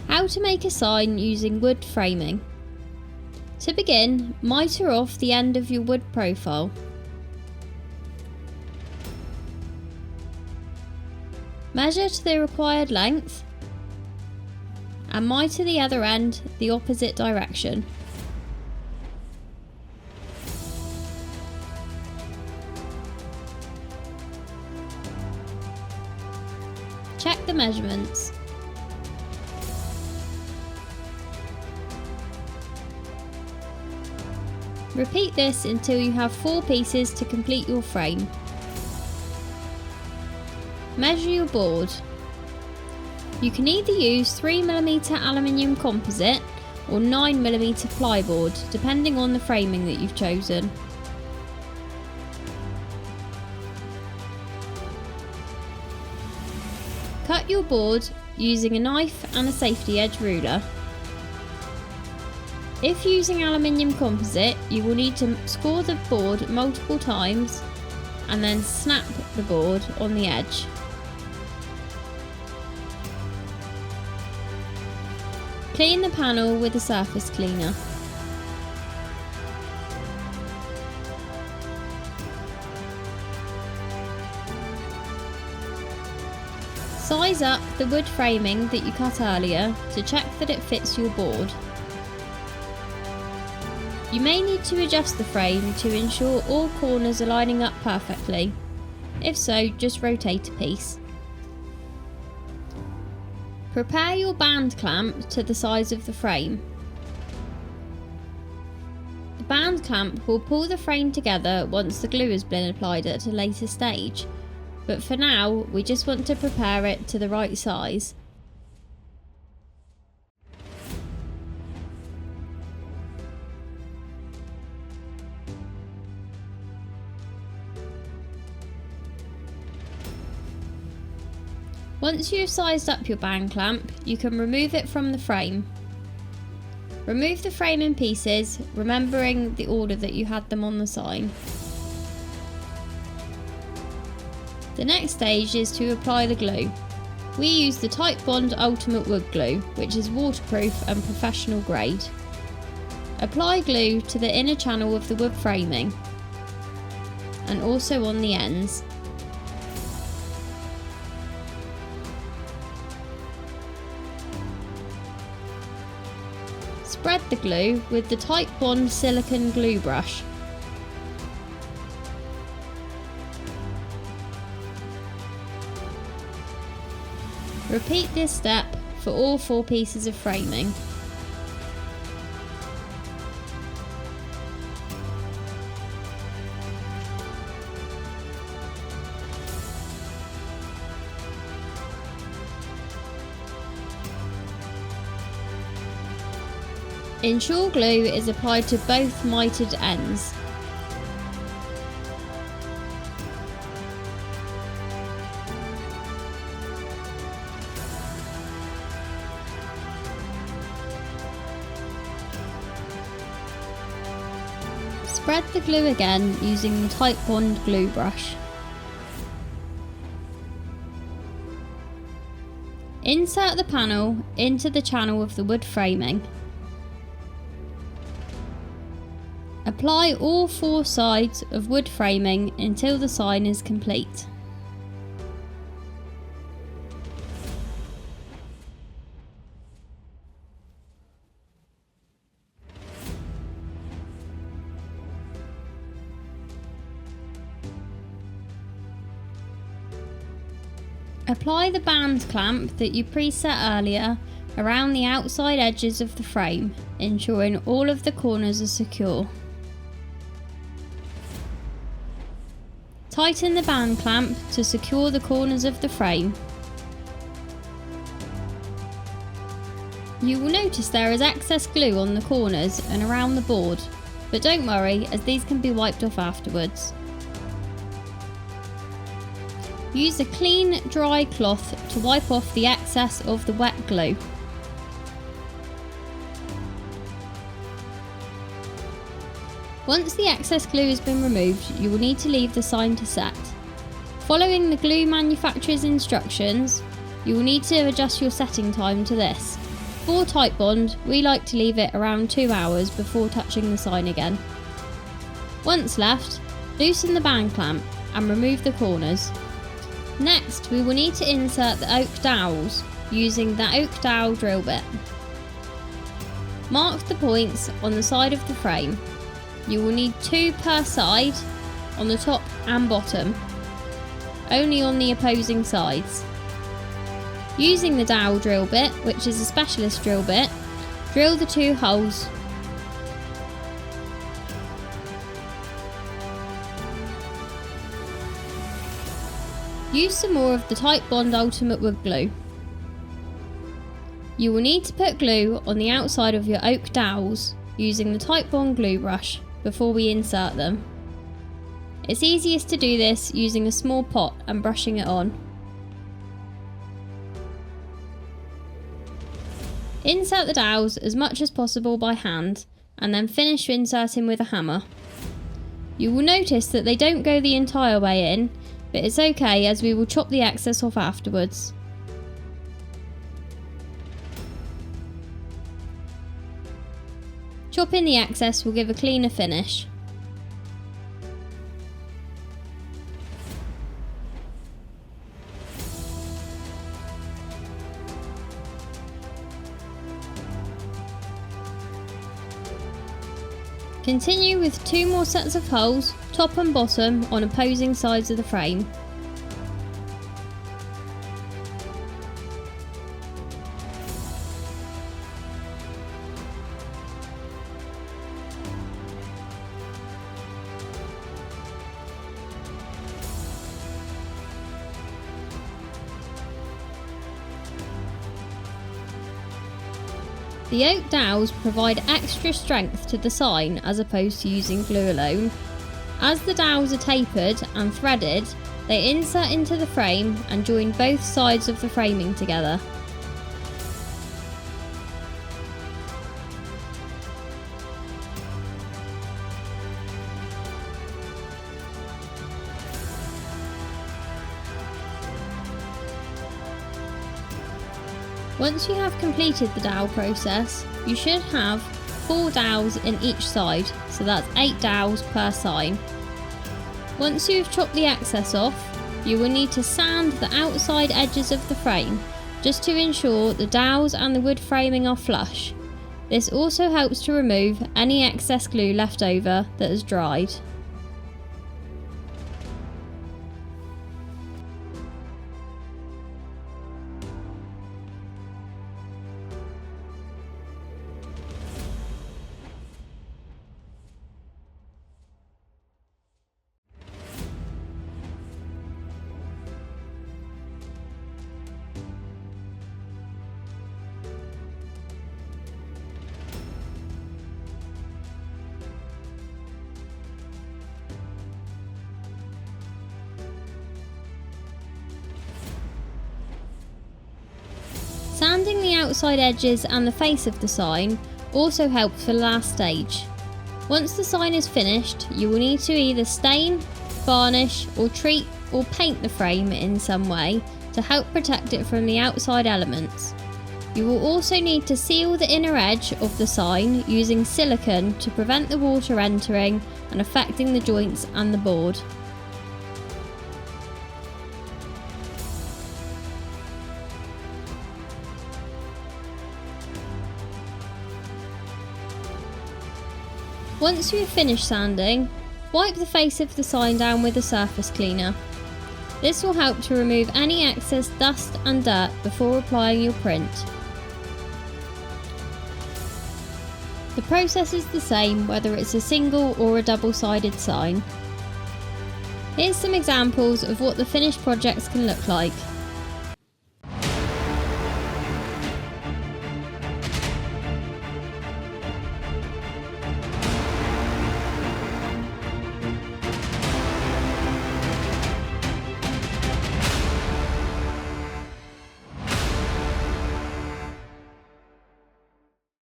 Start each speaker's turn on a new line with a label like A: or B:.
A: How to make a sign using wood framing. To begin, mitre off the end of your wood profile. Measure to the required length and mitre the other end the opposite direction. Check the measurements. Repeat this until you have 4 pieces to complete your frame. Measure your board. You can either use 3mm aluminium composite or 9mm plyboard, depending on the framing that you've chosen. Cut your board using a knife and a safety edge ruler. If using aluminium composite, you will need to score the board multiple times and then snap the board on the edge. Clean the panel with a surface cleaner. Size up the wood framing that you cut earlier to check that it fits your board. You may need to adjust the frame to ensure all corners are lining up perfectly. If so, just rotate a piece. Prepare your band clamp to the size of the frame. The band clamp will pull the frame together once the glue has been applied at a later stage, but for now we just want to prepare it to the right size. Once you have sized up your band clamp, you can remove it from the frame. Remove the frame in pieces, remembering the order that you had them on the sign. The next stage is to apply the glue. We use the Titebond Ultimate Wood Glue, which is waterproof and professional grade. Apply glue to the inner channel of the wood framing and also on the ends. Spread the glue with the Titebond silicone glue brush. Repeat this step for all 4 pieces of framing. Ensure glue is applied to both mitred ends. Spread the glue again using the Titebond glue brush. Insert the panel into the channel of the wood framing. Apply all 4 sides of wood framing until the sign is complete. Apply the band clamp that you preset earlier around the outside edges of the frame, ensuring all of the corners are secure. Tighten the band clamp to secure the corners of the frame. You will notice there is excess glue on the corners and around the board, but don't worry, as these can be wiped off afterwards. Use a clean, dry cloth to wipe off the excess of the wet glue. Once the excess glue has been removed, you will need to leave the sign to set. Following the glue manufacturer's instructions, you will need to adjust your setting time to this. For Type Bond, we like to leave it around 2 hours before touching the sign again. Once left, loosen the band clamp and remove the corners. Next, we will need to insert the oak dowels using the oak dowel drill bit. Mark the points on the side of the frame. You will need 2 per side on the top and bottom, only on the opposing sides. Using the dowel drill bit, which is a specialist drill bit, drill the 2 holes. Use some more of the Type Bond Ultimate Wood Glue. You will need to put glue on the outside of your oak dowels using the Type Bond glue brush before we insert them. It's easiest to do this using a small pot and brushing it on. Insert the dowels as much as possible by hand and then finish inserting with a hammer. You will notice that they don't go the entire way in, but it's okay as we will chop the excess off afterwards. Chopping the excess will give a cleaner finish. Continue with 2 more sets of holes, top and bottom, on opposing sides of the frame. The oak dowels provide extra strength to the sign as opposed to using glue alone. As the dowels are tapered and threaded, they insert into the frame and join both sides of the framing together. Once you have completed the dowel process, you should have 4 dowels in each side, so that's 8 dowels per sign. Once you've chopped the excess off, you will need to sand the outside edges of the frame, just to ensure the dowels and the wood framing are flush. This also helps to remove any excess glue left over that has dried. Sanding the outside edges and the face of the sign also helps for the last stage. Once the sign is finished, you will need to either stain, varnish or treat or paint the frame in some way to help protect it from the outside elements. You will also need to seal the inner edge of the sign using silicone to prevent the water entering and affecting the joints and the board. Once you have finished sanding, wipe the face of the sign down with a surface cleaner. This will help to remove any excess dust and dirt before applying your print. The process is the same whether it's a single or a double-sided sign. Here's some examples of what the finished projects can look like.